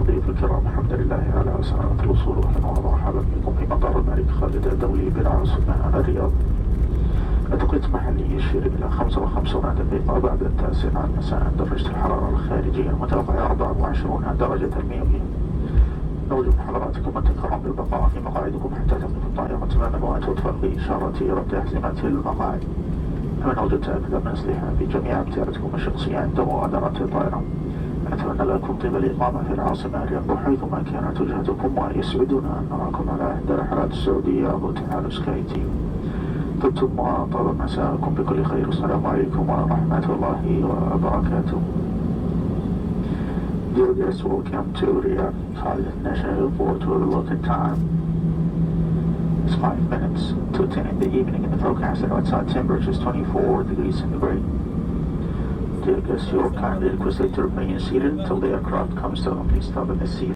الضيوف الكرام، الحمد لله على سعادة الوصول، واهلا ومرحبا بكم في مطار الملك خالد الدولي بالعاصمة الرياض. التوقيت المحلي يشير إلى 55 دقيقة بعد 9 مساء. درجة الحرارة الخارجية المتوقعة 24 درجة مئوية. نرجو من حضراتكم التكرم بالبقاء في مقاعدكم حتى تقف الطائرة تماما وتطفئ بإشارة رد أحزمة المقاعد. كما نرجو التأكد من الإصلاح في جميع امتيازاتكم الشخصية عند مغادرة الطائرة. أتمنى لكم طيب الإقامة في العاصمة الرياض حيثما كانت وجهتكم، ويسعدنا أن نراكم على إحدى رحلات السعودية بوتنهال سكاي تيم. طبتم وطاب مساءكم بكل خير. السلام عليكم ورحمة الله وبركاته. Dear guests, welcome to Riyadh Khalid International Airport. Where the local time is 5 minutes to 10 in the evening, and the forecasted outside temperature is 24 degrees centigrade. Dear guests, you are kindly requested to remain seated until the aircraft comes to. Please stop in the seat